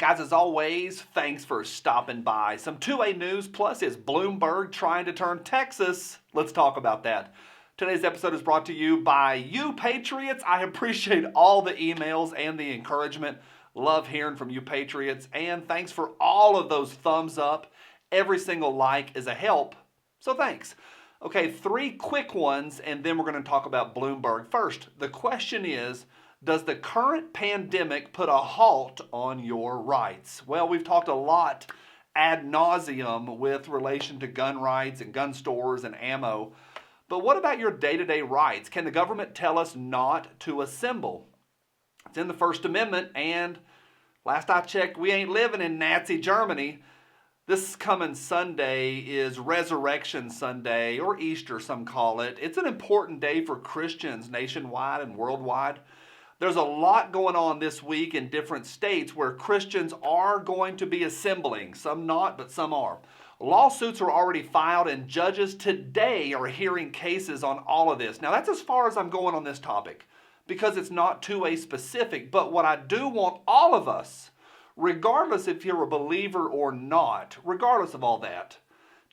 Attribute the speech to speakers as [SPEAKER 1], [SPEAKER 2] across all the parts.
[SPEAKER 1] guys, as always, thanks for stopping by. Some 2A news, plus is Bloomberg trying to turn Texas? Let's talk about that. Today's episode is brought to you by you Patriots. I appreciate all the emails and the encouragement. Love hearing from you Patriots, and thanks for all of those thumbs up. Every single like is a help, so thanks. Okay, 3 quick ones, and then we're going to talk about Bloomberg. First, the question is, does the current pandemic put a halt on your rights? Well, we've talked a lot ad nauseum with relation to gun rights and gun stores and ammo. But what about your day-to-day rights? Can the government tell us not to assemble? It's in the First Amendment, and last I checked, we ain't living in Nazi Germany. This coming Sunday is Resurrection Sunday, or Easter, some call it. It's an important day for Christians nationwide and worldwide. There's a lot going on this week in different states where Christians are going to be assembling. Some not, but some are. Lawsuits are already filed, and judges today are hearing cases on all of this. Now, that's as far as I'm going on this topic because it's not 2A specific. But what I do want all of us, regardless if you're a believer or not, regardless of all that,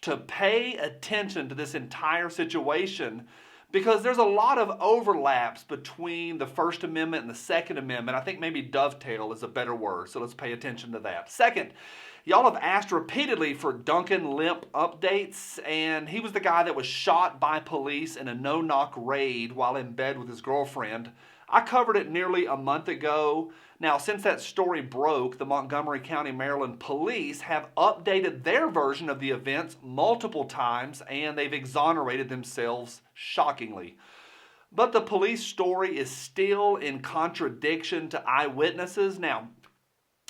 [SPEAKER 1] to pay attention to this entire situation, because there's a lot of overlaps between the First Amendment and the Second Amendment. I think maybe dovetail is a better word, so let's pay attention to that. Second, y'all have asked repeatedly for Duncan Lemp updates, and he was the guy that was shot by police in a no-knock raid while in bed with his girlfriend. I covered it nearly a month ago. Now, since that story broke, the Montgomery County, Maryland police have updated their version of the events multiple times, and they've exonerated themselves shockingly. But the police story is still in contradiction to eyewitnesses. Now,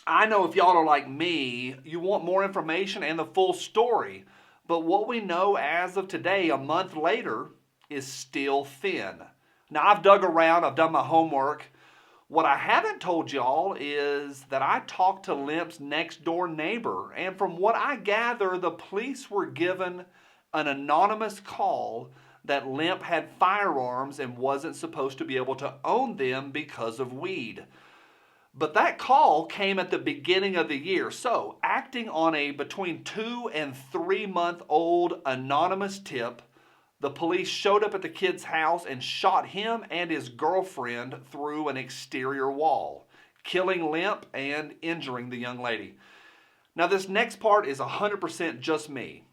[SPEAKER 1] I know if y'all are like me, you want more information and the full story. But what we know as of today, a month later, is still thin. Now, I've dug around, I've done my homework. What I haven't told y'all is that I talked to Lemp's next door neighbor, and from what I gather, the police were given an anonymous call that Lemp had firearms and wasn't supposed to be able to own them because of weed. But that call came at the beginning of the year, so acting on a between 2 and 3 month old anonymous tip, the police showed up at the kid's house and shot him and his girlfriend through an exterior wall, killing Lemp and injuring the young lady. Now, this next part is 100% just me.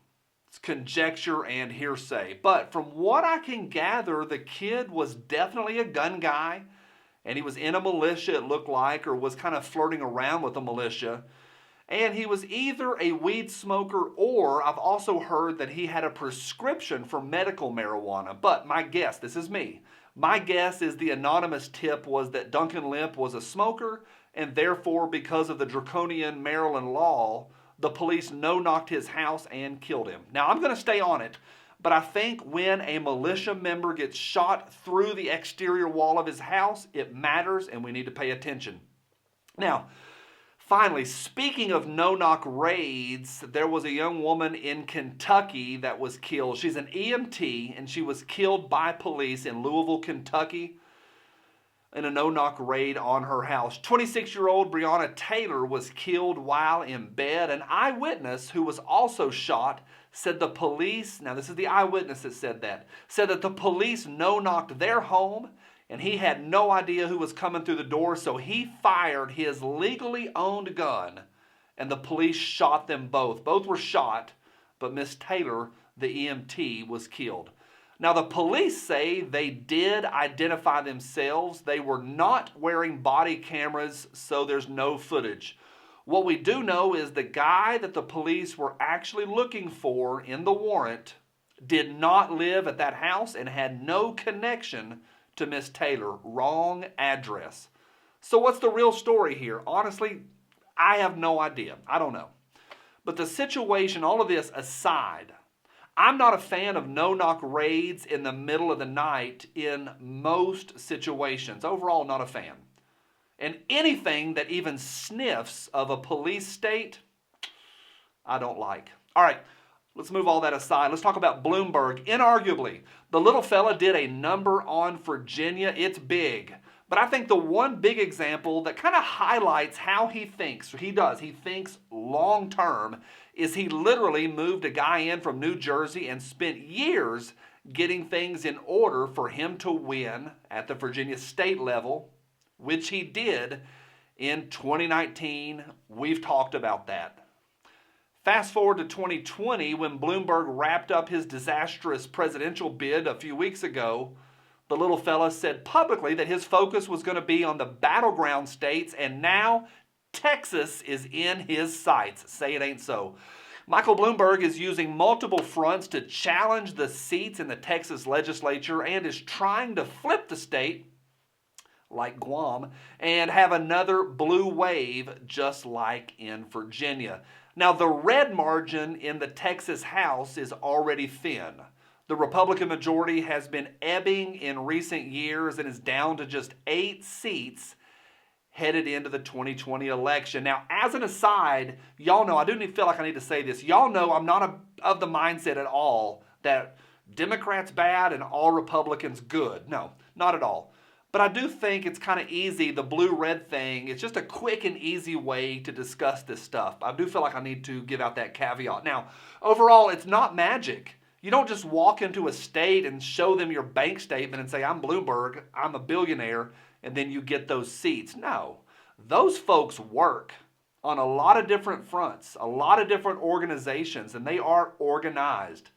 [SPEAKER 1] It's conjecture and hearsay. But from what I can gather, the kid was definitely a gun guy, and he was in a militia, it looked like, or was kind of flirting around with a militia. And he was either a weed smoker, or I've also heard that he had a prescription for medical marijuana. But my guess, this is me, my guess is the anonymous tip was that Duncan Lemp was a smoker, and therefore, because of the draconian Maryland law, the police no-knocked his house and killed him. Now, I'm going to stay on it, but I think when a militia member gets shot through the exterior wall of his house, it matters, and we need to pay attention. Now, finally, speaking of no-knock raids, there was a young woman in Kentucky that was killed. She's an EMT, and she was killed by police in Louisville, Kentucky, in a no-knock raid on her house. 26-year-old Breonna Taylor was killed while in bed. An eyewitness who was also shot said the police, now this is the eyewitness that said that the police no-knocked their home, and he had no idea who was coming through the door, so he fired his legally owned gun, and the police shot them both. Both were shot, but Miss Taylor, the EMT, was killed. Now, the police say they did identify themselves. They were not wearing body cameras, so there's no footage. What we do know is the guy that the police were actually looking for in the warrant did not live at that house and had no connection to Miss Taylor. Wrong address. So what's the real story here? Honestly, I have no idea. I don't know. But the situation, all of this aside, I'm not a fan of no-knock raids in the middle of the night in most situations. Overall, not a fan. And anything that even sniffs of a police state, I don't like. All right, let's move all that aside. Let's talk about Bloomberg. Inarguably, the little fella did a number on Virginia. It's big. But I think the one big example that kind of highlights how he thinks, he thinks long term, is he literally moved a guy in from New Jersey and spent years getting things in order for him to win at the Virginia state level, which he did in 2019. We've talked about that. Fast forward to 2020, when Bloomberg wrapped up his disastrous presidential bid a few weeks ago, the little fella said publicly that his focus was going to be on the battleground states, and now Texas is in his sights. Say it ain't so. Michael Bloomberg is using multiple fronts to challenge the seats in the Texas legislature and is trying to flip the state, like Guam, and have another blue wave just like in Virginia. Now, the red margin in the Texas House is already thin. The Republican majority has been ebbing in recent years and is down to just 8 seats headed into the 2020 election. Now, as an aside, y'all know, I do feel like I need to say this. Y'all know I'm not of the mindset at all that Democrats bad and all Republicans good. No, not at all. But I do think it's kind of easy, the blue-red thing. It's just a quick and easy way to discuss this stuff. I do feel like I need to give out that caveat. Now, overall, it's not magic. You don't just walk into a state and show them your bank statement and say, I'm Bloomberg, I'm a billionaire, and then you get those seats. No, those folks work on a lot of different fronts, a lot of different organizations, and they are organized.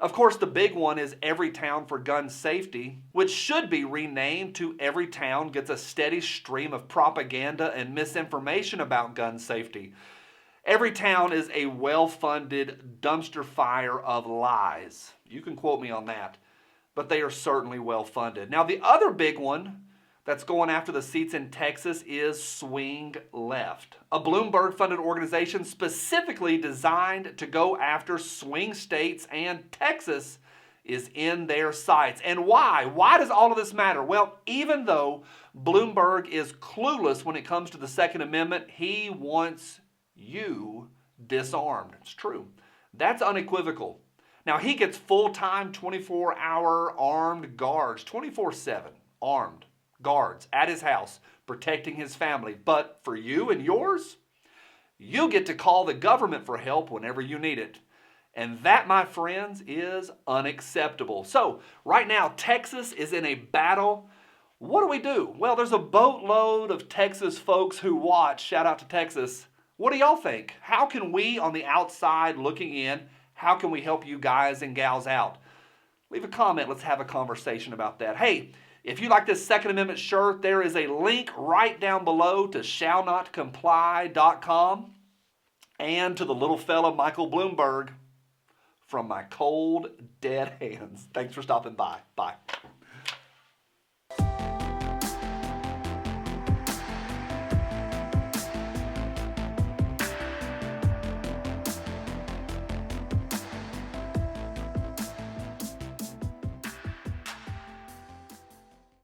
[SPEAKER 1] Of course, the big one is Everytown for Gun Safety, which should be renamed to Everytown Gets a Steady Stream of Propaganda and Misinformation about gun safety. Everytown is a well-funded dumpster fire of lies. You can quote me on that, but they are certainly well-funded. Now, the other big one that's going after the seats in Texas is Swing Left, a Bloomberg-funded organization specifically designed to go after swing states, and Texas is in their sights. And why? Why does all of this matter? Well, even though Bloomberg is clueless when it comes to the Second Amendment, he wants you disarmed. It's true. That's unequivocal. Now, he gets full-time 24-hour armed guards, 24/7 armed guards at his house, protecting his family. But for you and yours, you get to call the government for help whenever you need it. And that, my friends, is unacceptable. So, right now, Texas is in a battle. What do? Well, there's a boatload of Texas folks who watch. Shout out to Texas. What do y'all think? How can we, on the outside looking in, how can we help you guys and gals out? Leave a comment. Let's have a conversation about that. Hey, if you like this Second Amendment shirt, there is a link right down below to shallnotcomply.com and to the little fella Michael Bloomberg from my cold, dead hands. Thanks for stopping by. Bye.